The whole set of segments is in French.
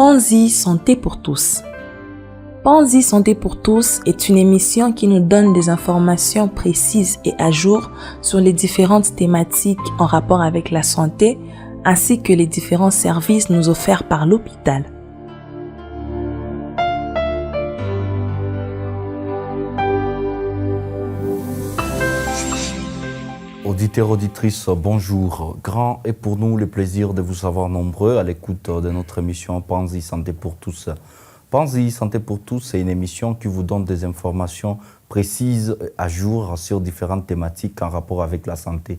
Panzi Santé pour tous. Panzi Santé pour tous est une émission qui nous donne des informations précises et à jour sur les différentes thématiques en rapport avec la santé, ainsi que les différents services nous offerts par l'hôpital. Auditeurs, auditrices, bonjour. Grand est pour nous le plaisir de vous savoir nombreux à l'écoute de notre émission Panzi Santé pour tous. Panzi Santé pour tous, c'est une émission qui vous donne des informations précises et à jour sur différentes thématiques en rapport avec la santé.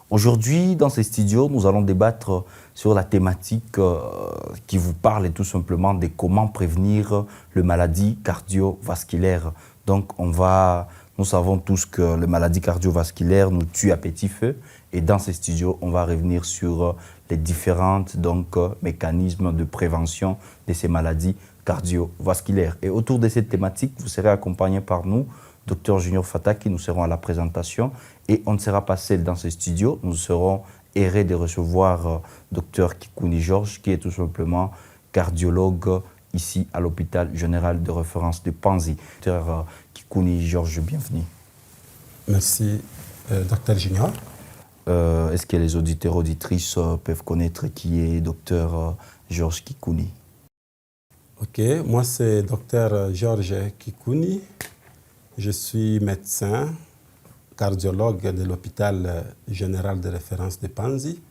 Aujourd'hui, dans ces studios, nous allons débattre sur la thématique qui vous parle tout simplement de comment prévenir les maladies cardiovasculaires. Donc, nous savons tous que les maladies cardiovasculaires nous tuent à petit feu. Et dans ces studios, on va revenir sur les différents mécanismes de prévention de ces maladies cardiovasculaires. Et autour de cette thématique, vous serez accompagné par nous, Dr Junior Fata, qui nous serons à la présentation. Et on ne sera pas seul dans ces studios. Nous serons heureux de recevoir Dr Kikouni Georges, qui est tout simplement cardiologue ici à l'hôpital général de référence de Panzi. Dr Kikouni Georges, bienvenue. Merci, Dr Junior. Est-ce que les auditeurs auditrices peuvent connaître qui est Dr Georges Kikouni? Ok, moi c'est Dr Georges Kikouni. Je suis médecin, cardiologue de l'hôpital général de référence de Panzi.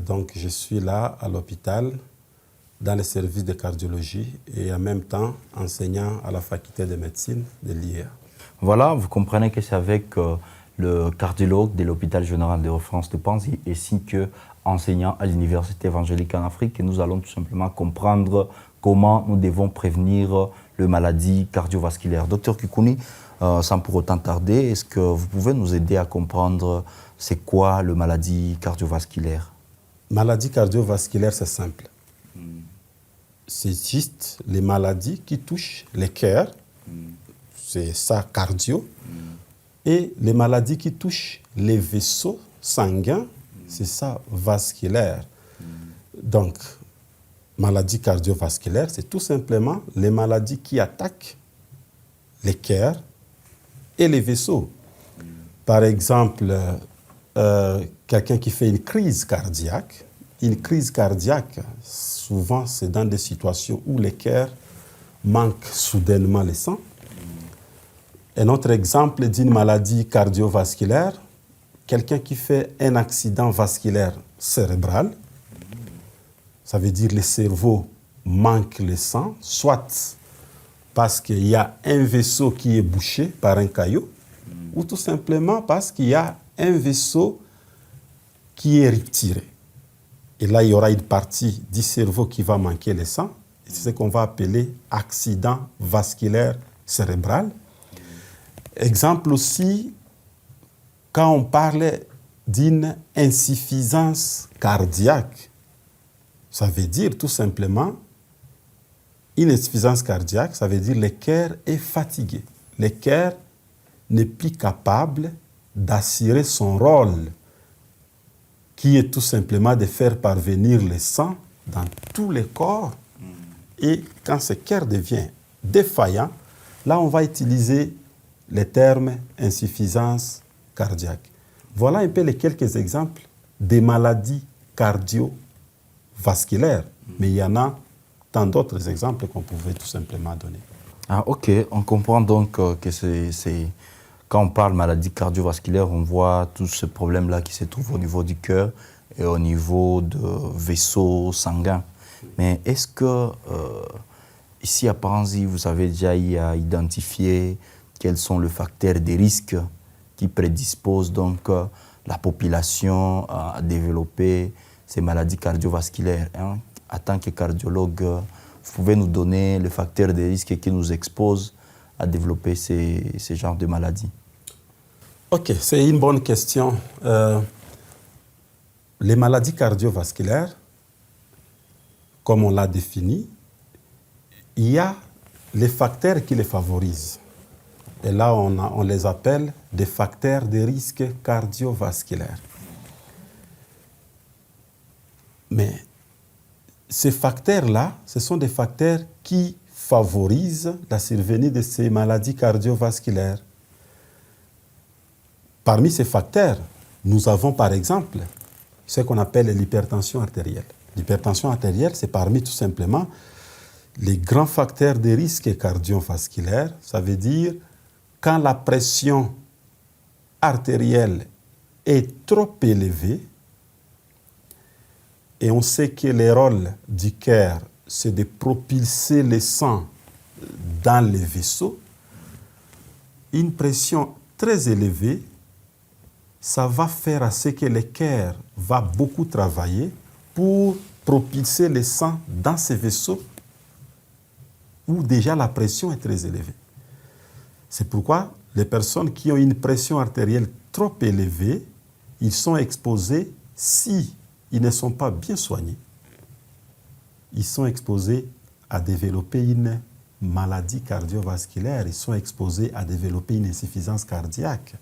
Donc je suis là à l'hôpital dans les services de cardiologie et en même temps enseignant à la faculté de médecine de l'IA. Voilà, vous comprenez que c'est avec le cardiologue de l'hôpital général de référence de Panzi ainsi que enseignant à l'université évangélique en Afrique que nous allons tout simplement comprendre comment nous devons prévenir les maladies cardiovasculaires. Docteur Kikouni, sans pour autant tarder, est-ce que vous pouvez nous aider à comprendre c'est quoi les maladies cardiovasculaires? Maladie cardiovasculaire, c'est simple. C'est juste les maladies qui touchent les cœurs, c'est ça, cardio, et les maladies qui touchent les vaisseaux sanguins, c'est ça, vasculaire. Donc, maladie cardiovasculaire, c'est tout simplement les maladies qui attaquent les cœurs et les vaisseaux. Par exemple, quelqu'un qui fait une crise cardiaque, souvent c'est dans des situations où les cœurs manquent soudainement le sang. Un autre exemple d'une maladie cardiovasculaire, quelqu'un qui fait un accident vasculaire cérébral, ça veut dire que le cerveau manque le sang, soit parce qu'il y a un vaisseau qui est bouché par un caillot, ou tout simplement parce qu'il y a un vaisseau qui est retiré. Et là, il y aura une partie du cerveau qui va manquer le sang. C'est ce qu'on va appeler accident vasculaire cérébral. Exemple aussi, quand on parle d'une insuffisance cardiaque, ça veut dire tout simplement, une insuffisance cardiaque, ça veut dire que le cœur est fatigué. Le cœur n'est plus capable d'assurer son rôle, qui est tout simplement de faire parvenir le sang dans tous les corps. Et quand ce cœur devient défaillant, là on va utiliser le terme insuffisance cardiaque. Voilà un peu les quelques exemples des maladies cardiovasculaires. Mais il y en a tant d'autres exemples qu'on pouvait tout simplement donner. Ah, ok, on comprend donc que quand on parle maladie cardiovasculaire, on voit tous ces problèmes-là qui se trouvent au niveau du cœur et au niveau de vaisseaux sanguins. Mais est-ce que, ici à Panzi, vous avez déjà identifié quels sont les facteurs de risque qui prédisposent donc la population à développer ces maladies cardiovasculaires, hein? En tant que cardiologue, vous pouvez nous donner les facteurs de risque qui nous exposent à développer ces genres de maladies? Ok, c'est une bonne question. Les maladies cardiovasculaires, comme on l'a défini, il y a les facteurs qui les favorisent. Et là, on les appelle des facteurs de risque cardiovasculaire. Mais ces facteurs-là, ce sont des facteurs qui favorisent la survenue de ces maladies cardiovasculaires. Parmi ces facteurs, nous avons par exemple ce qu'on appelle l'hypertension artérielle. L'hypertension artérielle, c'est parmi tout simplement les grands facteurs de risque cardiovasculaire. Ça veut dire quand la pression artérielle est trop élevée, et on sait que le rôle du cœur, c'est de propulser le sang dans les vaisseaux, une pression très élevée, ça va faire à ce que le cœur va beaucoup travailler pour propulser le sang dans ces vaisseaux où déjà la pression est très élevée. C'est pourquoi les personnes qui ont une pression artérielle trop élevée, ils sont exposés, si ils ne sont pas bien soignés, ils sont exposés à développer une maladie cardiovasculaire, ils sont exposés à développer une insuffisance cardiaque.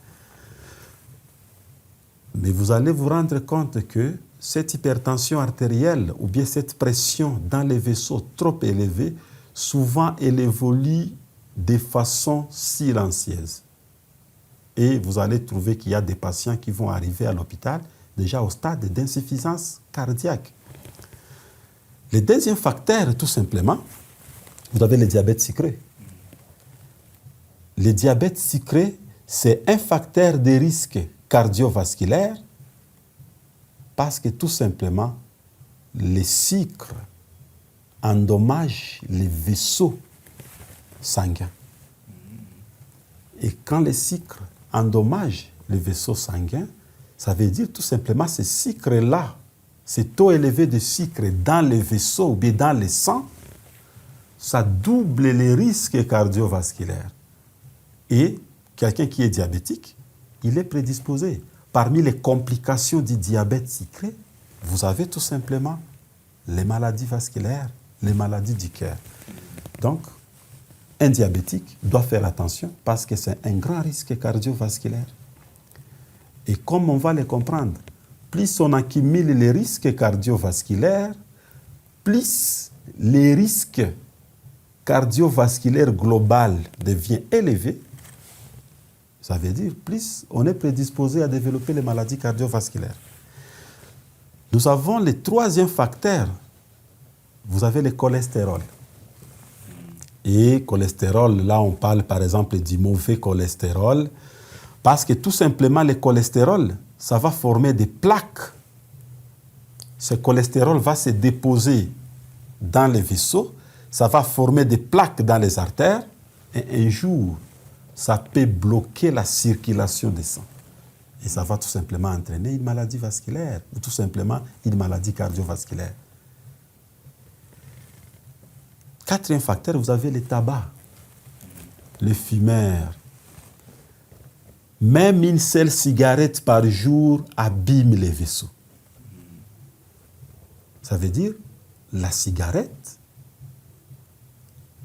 Mais vous allez vous rendre compte que cette hypertension artérielle ou bien cette pression dans les vaisseaux trop élevée, souvent elle évolue de façon silencieuse. Et vous allez trouver qu'il y a des patients qui vont arriver à l'hôpital déjà au stade d'insuffisance cardiaque. Le deuxième facteur, tout simplement, vous avez le diabète sucré. Le diabète sucré, c'est un facteur de risque cardiovasculaire parce que tout simplement, le sucre endommage les vaisseaux sanguins. Et quand le sucre endommage les vaisseaux sanguins, ça veut dire tout simplement ce sucre-là, ce taux élevé de sucre dans les vaisseaux ou bien dans le sang, ça double les risques cardiovasculaires. Et quelqu'un qui est diabétique, il est prédisposé. Parmi les complications du diabète sucré, vous avez tout simplement les maladies vasculaires, les maladies du cœur. Donc, un diabétique doit faire attention parce que c'est un grand risque cardiovasculaire. Et comme on va le comprendre, plus on accumule les risques cardiovasculaires, plus les risques cardiovasculaires globaux deviennent élevés. Ça veut dire plus on est prédisposé à développer les maladies cardiovasculaires. Nous avons le troisième facteur. Vous avez le cholestérol. Et cholestérol, là on parle par exemple du mauvais cholestérol, parce que tout simplement le cholestérol, ça va former des plaques. Ce cholestérol va se déposer dans les vaisseaux, ça va former des plaques dans les artères, et un jour, ça peut bloquer la circulation du sang. Et ça va tout simplement entraîner une maladie vasculaire, ou tout simplement une maladie cardiovasculaire. Quatrième facteur, vous avez le tabac, les fumeurs. Même une seule cigarette par jour abîme les vaisseaux. Ça veut dire la cigarette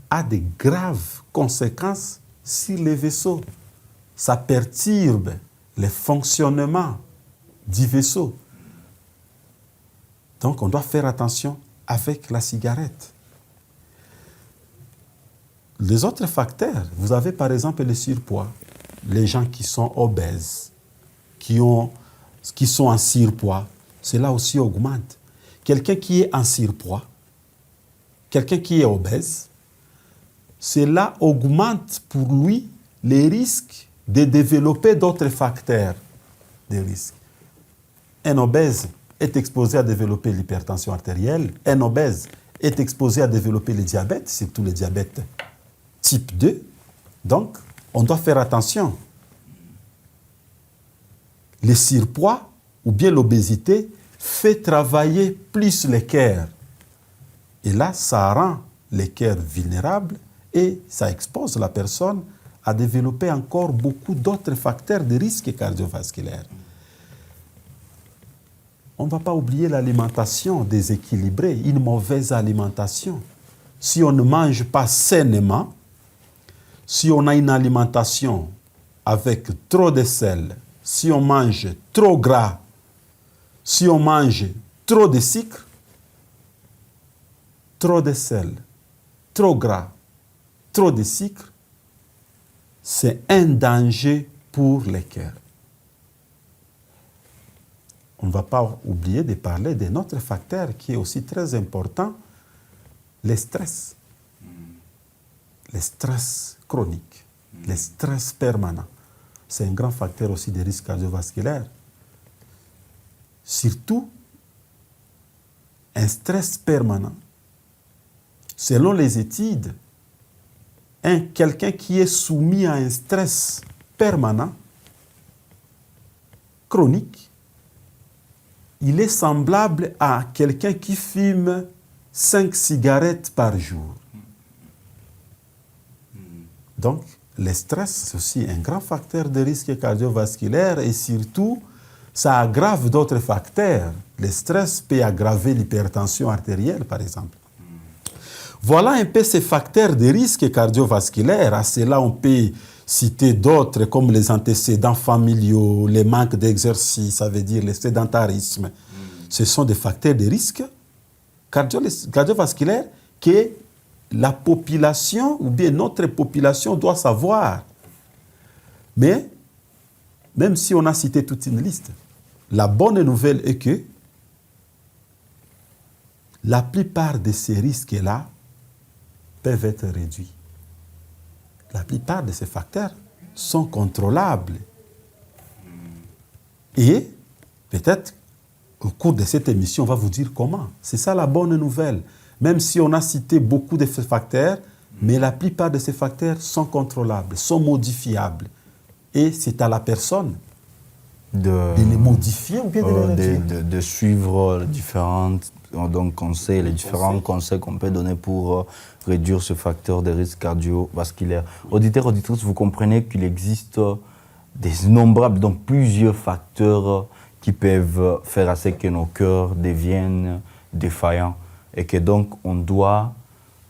a de graves conséquences sur les vaisseaux. Ça perturbe le fonctionnement du vaisseau. Donc on doit faire attention avec la cigarette. Les autres facteurs, vous avez par exemple le surpoids. Les gens qui sont obèses, qui sont en surpoids, cela aussi augmente. Quelqu'un qui est en surpoids, quelqu'un qui est obèse, cela augmente pour lui les risques de développer d'autres facteurs de risque. Un obèse est exposé à développer l'hypertension artérielle, un obèse est exposé à développer le diabète, surtout le diabète type 2. Donc, on doit faire attention. Le surpoids ou bien l'obésité fait travailler plus le cœur. Et là, ça rend le cœur vulnérable et ça expose la personne à développer encore beaucoup d'autres facteurs de risque cardiovasculaire. On ne va pas oublier l'alimentation déséquilibrée, une mauvaise alimentation. Si on ne mange pas sainement, si on a une alimentation avec trop de sel, si on mange trop gras, si on mange trop de sucre, trop de sel, trop gras, trop de sucre, c'est un danger pour les cœurs. On ne va pas oublier de parler d'un autre facteur qui est aussi très important, le stress. Le stress chronique, le stress permanent. C'est un grand facteur aussi de risque cardiovasculaire. Surtout, un stress permanent. Selon les études, quelqu'un qui est soumis à un stress permanent, chronique, il est semblable à quelqu'un qui fume 5 cigarettes par jour. Donc, le stress, c'est aussi un grand facteur de risque cardiovasculaire et surtout, ça aggrave d'autres facteurs. Le stress peut aggraver l'hypertension artérielle, par exemple. Voilà un peu ces facteurs de risque cardiovasculaire. À cela, on peut citer d'autres comme les antécédents familiaux, les manques d'exercice, ça veut dire le sédentarisme. Ce sont des facteurs de risque cardiovasculaire que la population, ou bien notre population, doit savoir. Mais, même si on a cité toute une liste, la bonne nouvelle est que la plupart de ces risques-là peuvent être réduits. La plupart de ces facteurs sont contrôlables. Et peut-être au cours de cette émission, on va vous dire comment. C'est ça la bonne nouvelle. Même si on a cité beaucoup de ces facteurs, mais la plupart de ces facteurs sont contrôlables, sont modifiables. Et c'est à la personne de les modifier ou bien de les réduire. De suivre les différents conseils, les différents conseils qu'on peut donner pour réduire ce facteur de risque cardiovasculaire. Auditeurs, auditrices, vous comprenez qu'il existe des innombrables, donc plusieurs facteurs qui peuvent faire à ce que nos cœurs deviennent défaillants. Et que donc, on doit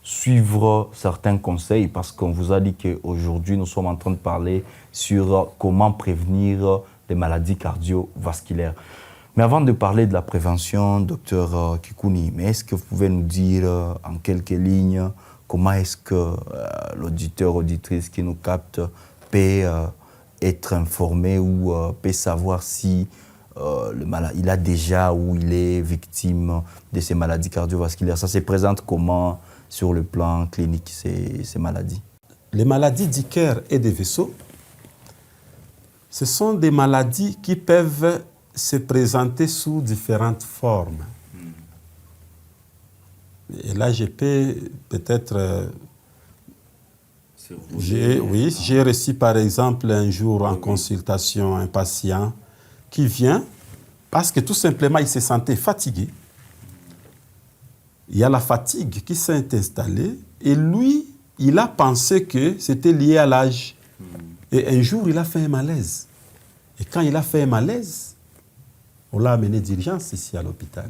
suivre certains conseils parce qu'on vous a dit qu'aujourd'hui, nous sommes en train de parler sur comment prévenir les maladies cardiovasculaires. Mais avant de parler de la prévention, docteur Kikouni, mais est-ce que vous pouvez nous dire en quelques lignes comment est-ce que l'auditeur, auditrice qui nous capte peut être informé ou peut savoir si le malade, il a déjà ou il est victime de ces maladies cardiovasculaires? Ça se présente comment sur le plan clinique, ces maladies? Les maladies du cœur et des vaisseaux, ce sont des maladies qui peuvent se présenter sous différentes formes. Et là, je peux peut-être... j'ai reçu par exemple un jour en consultation un patient qui vient parce que tout simplement il se sentait fatigué. Il y a la fatigue qui s'est installée et lui, il a pensé que c'était lié à l'âge. Et un jour, il a fait un malaise. Et quand il a fait un malaise, on l'a amené d'urgence ici à l'hôpital.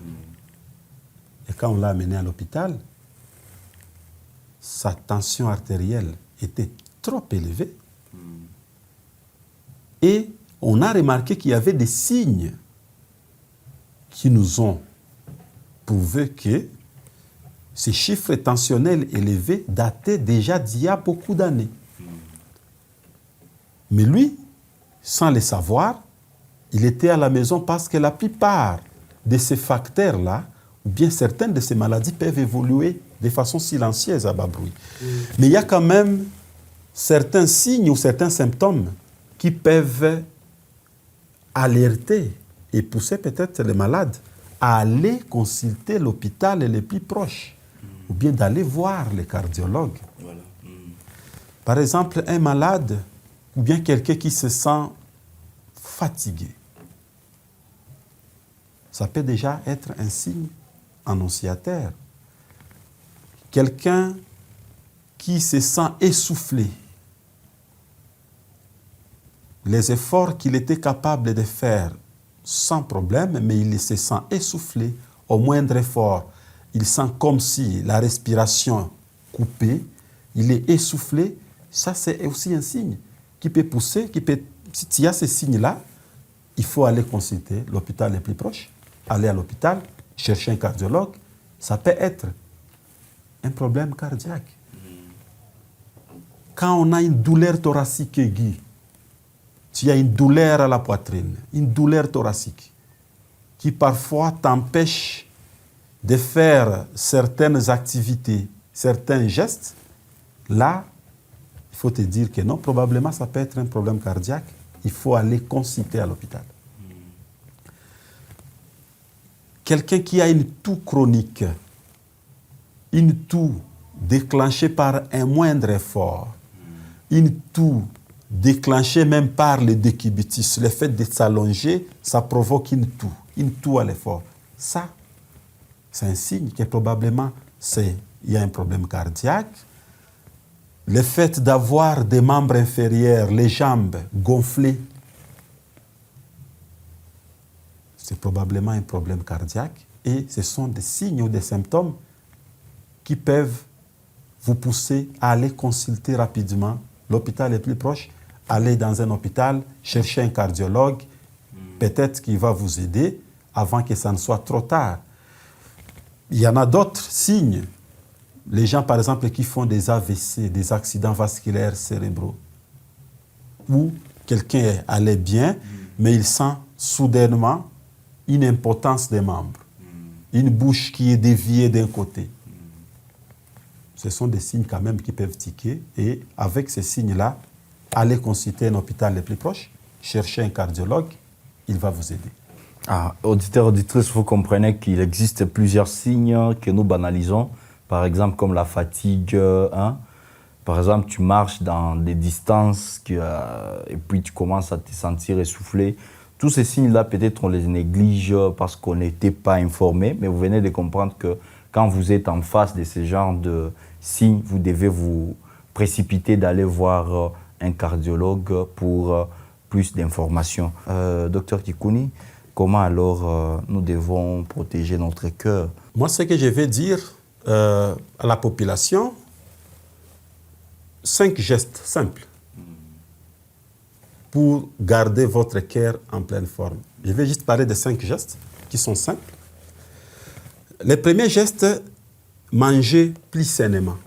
Et quand on l'a amené à l'hôpital, sa tension artérielle était trop élevée. Et on a remarqué qu'il y avait des signes qui nous ont prouvé que ces chiffres tensionnels élevés dataient déjà d'il y a beaucoup d'années. Mais lui, sans le savoir, il était à la maison parce que la plupart de ces facteurs-là, ou bien certaines de ces maladies peuvent évoluer de façon silencieuse à bas bruit. Mais il y a quand même certains signes ou certains symptômes qui peuvent alerter et pousser peut-être les malades à aller consulter l'hôpital le plus proche ou bien d'aller voir les cardiologues. Voilà. Par exemple, un malade ou bien quelqu'un qui se sent fatigué, ça peut déjà être un signe annonciateur. Quelqu'un qui se sent essoufflé, les efforts qu'il était capable de faire sans problème, mais il se sent essoufflé au moindre effort. Il sent comme si la respiration coupée, il est essoufflé. Ça, c'est aussi un signe qui peut pousser, s'il y a ces signes-là, il faut aller consulter l'hôpital le plus proche, aller à l'hôpital, chercher un cardiologue. Ça peut être un problème cardiaque. Quand on a une douleur thoracique aiguë, tu as une douleur à la poitrine, une douleur thoracique, qui parfois t'empêche de faire certaines activités, certains gestes, là, il faut te dire que non, probablement ça peut être un problème cardiaque, il faut aller consulter à l'hôpital. Quelqu'un qui a une toux chronique, une toux déclenchée par un moindre effort, une toux déclenchée même par le décubitus, le fait de s'allonger, ça provoque une toux à l'effort. Ça, c'est un signe que probablement il y a un problème cardiaque. Le fait d'avoir des membres inférieurs, les jambes gonflées, c'est probablement un problème cardiaque et ce sont des signes ou des symptômes qui peuvent vous pousser à aller consulter rapidement l'hôpital le plus proche, aller dans un hôpital, chercher un cardiologue, peut-être qu'il va vous aider avant que ça ne soit trop tard. Il y en a d'autres signes. Les gens, par exemple, qui font des AVC, des accidents vasculaires cérébraux, où quelqu'un allait bien, mais il sent soudainement une impotence des membres, une bouche qui est déviée d'un côté. Ce sont des signes quand même qui peuvent tiquer et avec ces signes-là, allez consulter un hôpital le plus proche, chercher un cardiologue, il va vous aider. Auditeurs, auditrices, vous comprenez qu'il existe plusieurs signes que nous banalisons, par exemple comme la fatigue. Par exemple, tu marches dans des distances et puis tu commences à te sentir essoufflé. Tous ces signes-là, peut-être on les néglige parce qu'on n'était pas informé, mais vous venez de comprendre que quand vous êtes en face de ce genre de signes, vous devez vous précipiter d'aller voir un cardiologue pour plus d'informations. Docteur Kikouni, comment alors nous devons protéger notre cœur? Moi, ce que je vais dire à la population, 5 gestes simples pour garder votre cœur en pleine forme. Je vais juste parler de 5 gestes qui sont simples. Le premier geste, manger plus sainement.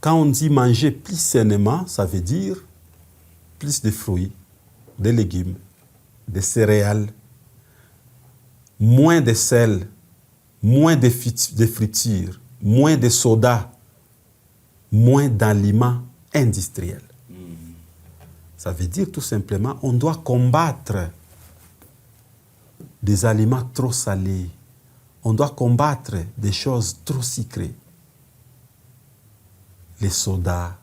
Quand on dit manger plus sainement, ça veut dire plus de fruits, de légumes, de céréales, moins de sel, moins de fritures, moins de soda, moins d'aliments industriels. Ça veut dire tout simplement on doit combattre des aliments trop salés. On doit combattre des choses trop sucrées. Les sodas,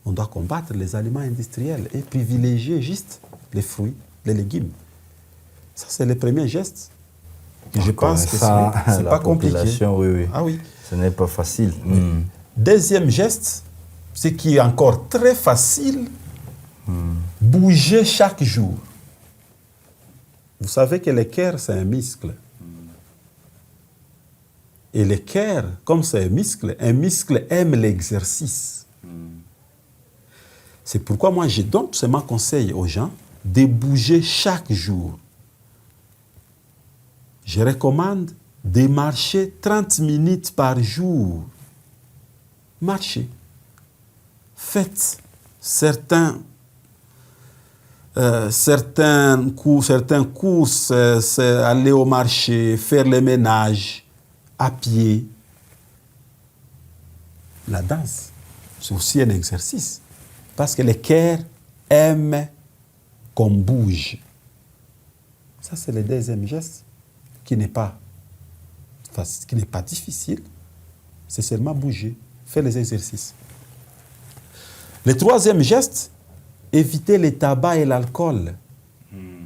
on doit combattre les aliments industriels et privilégier juste les fruits, les légumes. Ça, c'est le premier geste. Et je pense que c'est pas compliqué. Oui. Ah oui. Ce n'est pas facile. Deuxième geste, ce qui est encore très facile, bouger chaque jour. Vous savez que le cœur, c'est un muscle. Et le cœur, comme c'est un muscle aime l'exercice. C'est pourquoi moi, je donne seulement conseil aux gens de bouger chaque jour. Je recommande de marcher 30 minutes par jour. Marchez. Faites certaines courses, aller au marché, faire le ménage, à pied. La danse, c'est aussi un exercice. Parce que le cœur aime qu'on bouge. Ça, c'est le deuxième geste qui n'est pas difficile. C'est seulement bouger, faire les exercices. Le troisième geste, éviter les tabacs et l'alcool.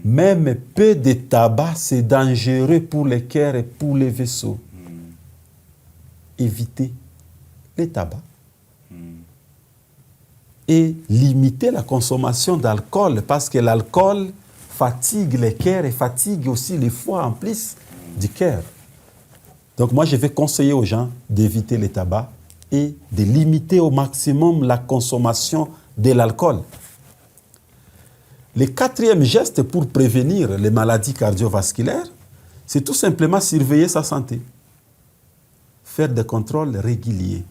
Même peu de tabac, c'est dangereux pour le cœur et pour les vaisseaux. Éviter les tabacs et limiter la consommation d'alcool parce que l'alcool fatigue le cœur et fatigue aussi les foies en plus du cœur. Donc moi, je vais conseiller aux gens d'éviter les tabacs et de limiter au maximum la consommation de l'alcool. Le quatrième geste pour prévenir les maladies cardiovasculaires, c'est tout simplement surveiller sa santé. faire des contrôles réguliers,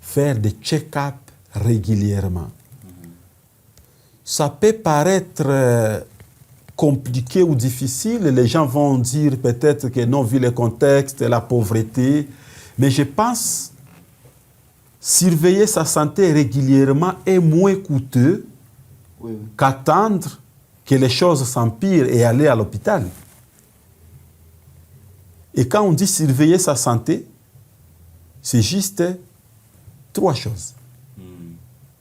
faire des check-ups régulièrement. Ça peut paraître compliqué ou difficile, les gens vont dire peut-être que non, vu le contexte, la pauvreté, mais je pense surveiller sa santé régulièrement est moins coûteux qu'attendre que les choses s'empirent et aller à l'hôpital. Et quand on dit surveiller sa santé, c'est juste 3 choses.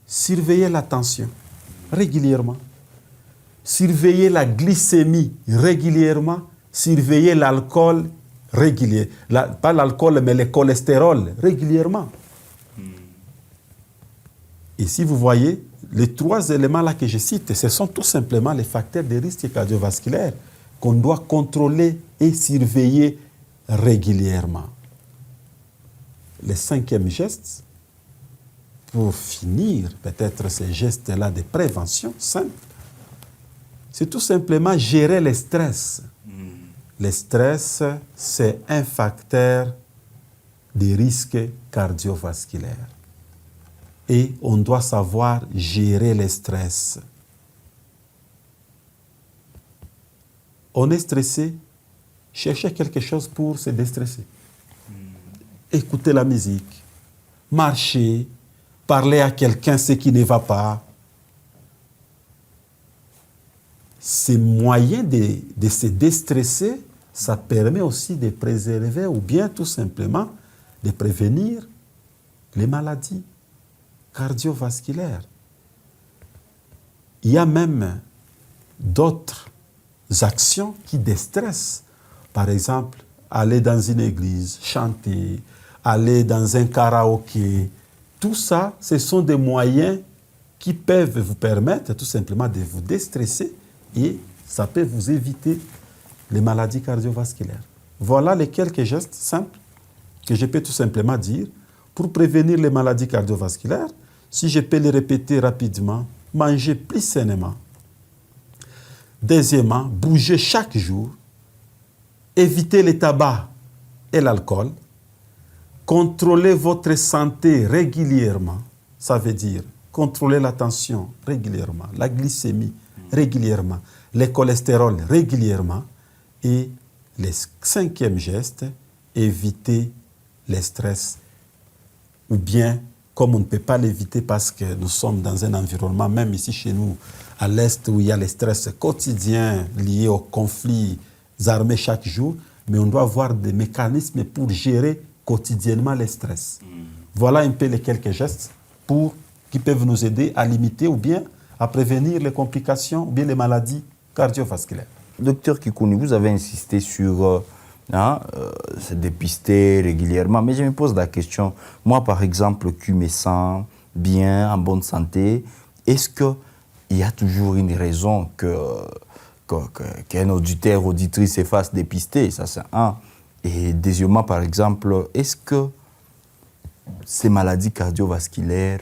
Surveiller la tension régulièrement, surveiller la glycémie régulièrement, surveiller l'alcool régulièrement. Pas l'alcool, mais le cholestérol régulièrement. Et si vous voyez, les 3 éléments-là que je cite, ce sont tout simplement les facteurs de risque cardiovasculaire qu'on doit contrôler et surveiller régulièrement. Le 5e geste, pour finir peut-être ces gestes-là de prévention simple, c'est tout simplement gérer le stress. Le stress, c'est un facteur de risque cardiovasculaire. Et on doit savoir gérer le stress. On est stressé, cherchez quelque chose pour se déstresser. Écoutez la musique, marcher, parler à quelqu'un ce qui ne va pas. Ces moyens de se déstresser, ça permet aussi de préserver ou bien tout simplement de prévenir les maladies cardiovasculaires. Il y a même d'autres actions qui déstressent. Par exemple, aller dans une église, chanter, aller dans un karaoké. Tout ça, ce sont des moyens qui peuvent vous permettre tout simplement de vous déstresser et ça peut vous éviter les maladies cardiovasculaires. Voilà les quelques gestes simples que je peux tout simplement dire pour prévenir les maladies cardiovasculaires. Si je peux les répéter rapidement, manger plus sainement. Deuxièmement, bouger chaque jour. Éviter le tabac et l'alcool. Contrôlez votre santé régulièrement. Ça veut dire contrôler la tension régulièrement, la glycémie régulièrement, le cholestérol régulièrement. Et le 5e geste, éviter le stress. Ou bien, comme on ne peut pas l'éviter parce que nous sommes dans un environnement, même ici chez nous, à l'Est, où il y a le stress quotidien lié aux conflits armés chaque jour, mais on doit avoir des mécanismes pour gérer quotidiennement le stress. Voilà un peu les quelques gestes qui peuvent nous aider à limiter ou bien à prévenir les complications ou bien les maladies cardiovasculaires. Docteur Kikouni, vous avez insisté sur se dépister régulièrement, mais je me pose la question, moi par exemple, qui me sens bien, en bonne santé, est-ce qu'il y a toujours une raison qu'un auditeur, auditrice se fasse dépister? Ça c'est un. Et deuxièmement, par exemple, est-ce que ces maladies cardiovasculaires,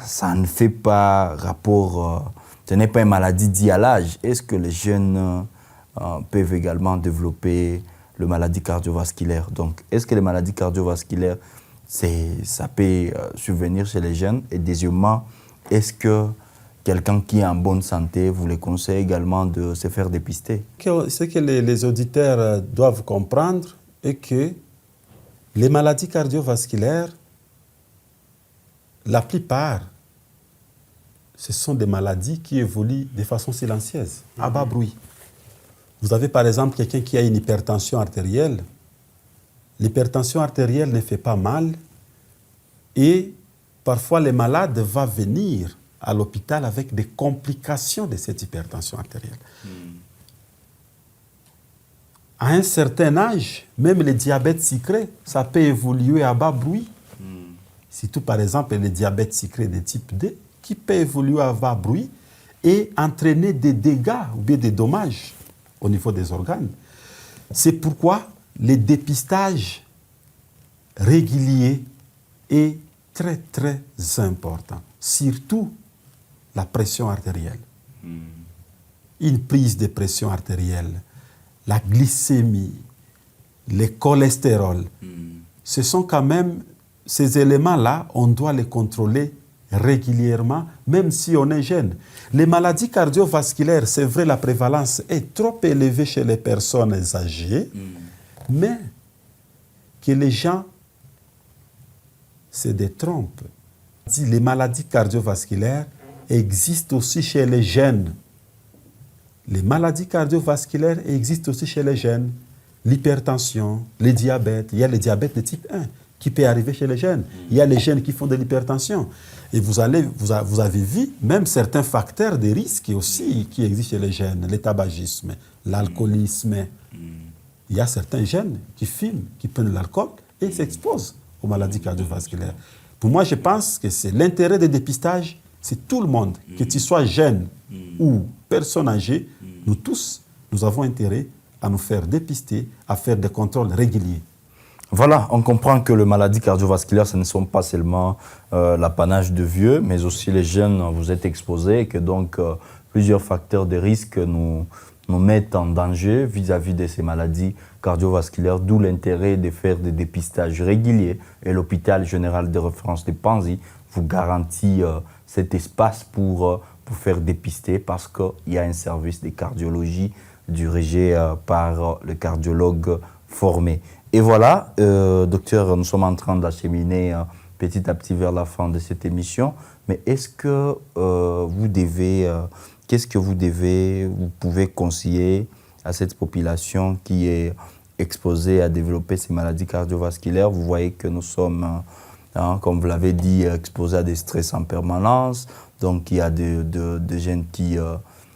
ça ne fait pas rapport, ce n'est pas une maladie due à l'âge? Est-ce que les jeunes peuvent également développer la maladie cardiovasculaire? Donc, est-ce que les maladies cardiovasculaires, ça peut survenir chez les jeunes? Et deuxièmement, est-ce que quelqu'un qui est en bonne santé, vous les conseillez également de se faire dépister? Ce que les auditeurs doivent comprendre est que les maladies cardiovasculaires, la plupart, ce sont des maladies qui évoluent de façon silencieuse, à bas bruit. Vous avez par exemple quelqu'un qui a une hypertension artérielle. L'hypertension artérielle ne fait pas mal et parfois le malade va venir à l'hôpital avec des complications de cette hypertension artérielle. À un certain âge, même le diabète sucré, ça peut évoluer à bas bruit. Surtout par exemple le diabète sucré de type D, qui peut évoluer à bas bruit et entraîner des dégâts ou bien des dommages au niveau des organes. C'est pourquoi le dépistage régulier est très très important. Surtout la pression artérielle. Une prise de pression artérielle, la glycémie, les cholestérols. Ce sont quand même ces éléments-là, on doit les contrôler régulièrement, même si on est jeune. Les maladies cardiovasculaires, c'est vrai, la prévalence est trop élevée chez les personnes âgées, mais que les gens se détrompent. Les maladies cardiovasculaires existent aussi chez les jeunes. Les maladies cardiovasculaires existent aussi chez les jeunes. L'hypertension, le diabète. Il y a le diabète de type 1 qui peut arriver chez les jeunes. Il y a les jeunes qui font de l'hypertension. Et vous avez vu même certains facteurs de risque aussi qui existent chez les jeunes. Le tabagisme, l'alcoolisme. Il y a certains jeunes qui fument, qui prennent de l'alcool et s'exposent aux maladies cardiovasculaires. Pour moi, je pense que c'est l'intérêt des dépistages, c'est tout le monde, que tu sois jeune ou personne âgée, nous tous, nous avons intérêt à nous faire dépister, à faire des contrôles réguliers. Voilà, on comprend que les maladies cardiovasculaires, ce ne sont pas seulement l'apanage de vieux, mais aussi les jeunes, vous êtes exposés, et que donc plusieurs facteurs de risque nous mettent en danger vis-à-vis de ces maladies cardiovasculaires, d'où l'intérêt de faire des dépistages réguliers. Et l'hôpital général de référence de Panzi vous garantit cet espace pour faire dépister, parce qu'il y a un service de cardiologie dirigé par le cardiologue formé. Et voilà, docteur, nous sommes en train d'acheminer petit à petit vers la fin de cette émission. Mais est-ce que qu'est-ce que vous pouvez conseiller à cette population qui est exposée à développer ces maladies cardiovasculaires? Vous voyez que nous sommes, comme vous l'avez dit, exposés à des stress en permanence. Donc il y a des jeunes qui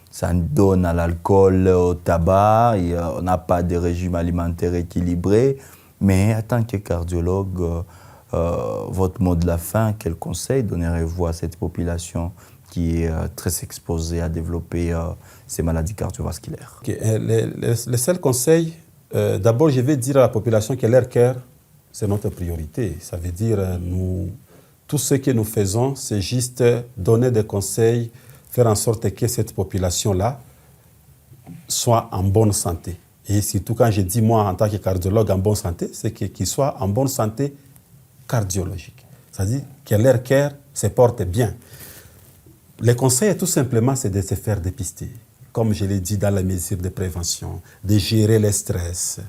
s'en donnent à l'alcool, au tabac, et on n'a pas de régime alimentaire équilibré. Mais en tant que cardiologue, votre mot de la fin, quel conseil donnerez-vous à cette population qui est très exposée à développer ces maladies cardiovasculaires? Le seul conseil, d'abord je vais dire à la population que leur cœur, c'est notre priorité. Ça veut dire, tout ce que nous faisons, c'est juste donner des conseils, faire en sorte que cette population-là soit en bonne santé. Et surtout quand je dis, moi, en tant que cardiologue en bonne santé, c'est qu'ils soient en bonne santé cardiologique. C'est-à-dire que leur cœur se porte bien. Le conseil, tout simplement, c'est de se faire dépister. Comme je l'ai dit dans les mesures de prévention, de gérer le stress,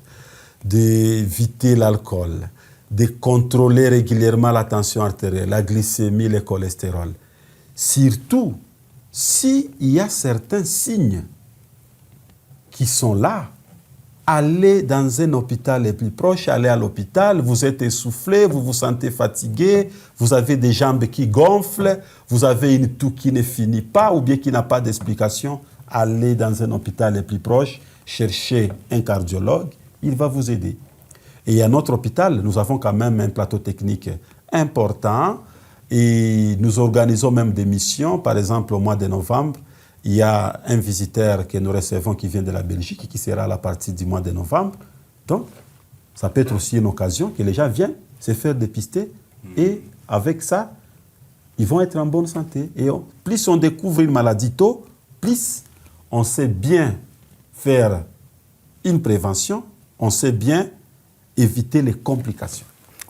d'éviter l'alcool, de contrôler régulièrement la tension artérielle, la glycémie, le cholestérol. Surtout, s'il y a certains signes qui sont là, allez dans un hôpital le plus proche, allez à l'hôpital, vous êtes essoufflé, vous vous sentez fatigué, vous avez des jambes qui gonflent, vous avez une toux qui ne finit pas ou bien qui n'a pas d'explication, allez dans un hôpital le plus proche, cherchez un cardiologue, il va vous aider. Et à notre hôpital, nous avons quand même un plateau technique important et nous organisons même des missions. Par exemple, au mois de novembre, il y a un visiteur que nous recevons qui vient de la Belgique et qui sera à la partie du mois de novembre. Donc, ça peut être aussi une occasion que les gens viennent se faire dépister et avec ça, ils vont être en bonne santé. Et plus on découvre une maladie tôt, plus on sait bien faire une prévention, on sait bien éviter les complications.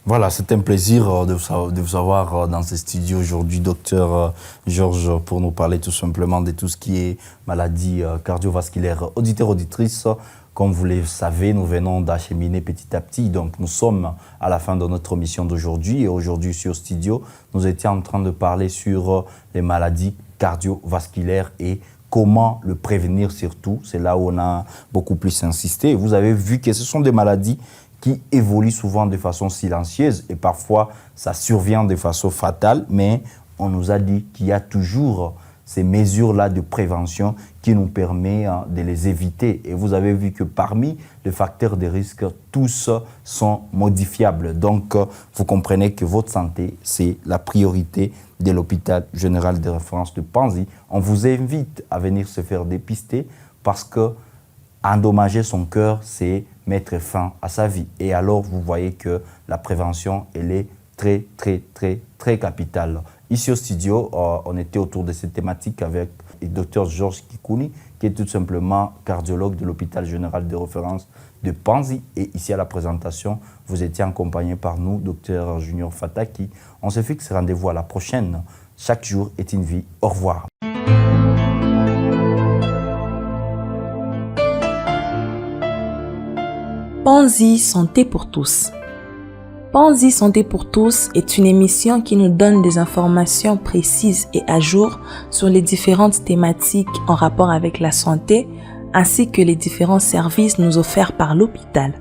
Voilà, c'est un plaisir de vous avoir dans ce studio aujourd'hui, docteur Georges, pour nous parler tout simplement de tout ce qui est maladie cardiovasculaire. Auditeurs, auditrices, comme vous le savez, nous venons d'acheminer petit à petit. Donc, nous sommes à la fin de notre mission d'aujourd'hui. Et aujourd'hui, sur studio, nous étions en train de parler sur les maladies cardiovasculaires et comment le prévenir surtout. C'est là où on a beaucoup plus insisté. Vous avez vu que ce sont des maladies qui évolue souvent de façon silencieuse et parfois ça survient de façon fatale, mais on nous a dit qu'il y a toujours ces mesures-là de prévention qui nous permettent de les éviter. Et vous avez vu que parmi les facteurs de risque, tous sont modifiables. Donc, vous comprenez que votre santé, c'est la priorité de l'hôpital général de référence de Panzi. On vous invite à venir se faire dépister parce que endommager son cœur, c'est mettre fin à sa vie. Et alors, vous voyez que la prévention, elle est très capitale. Ici au studio, on était autour de cette thématique avec et Dr Georges Kikouni, qui est tout simplement cardiologue de l'hôpital général de référence de Panzi. Et ici à la présentation, vous étiez accompagné par nous, Dr Junior Fataki. On se fixe rendez-vous à la prochaine. Chaque jour est une vie. Au revoir. Panzi Santé pour tous. Panzi Santé pour tous est une émission qui nous donne des informations précises et à jour sur les différentes thématiques en rapport avec la santé, ainsi que les différents services nous offerts par l'hôpital.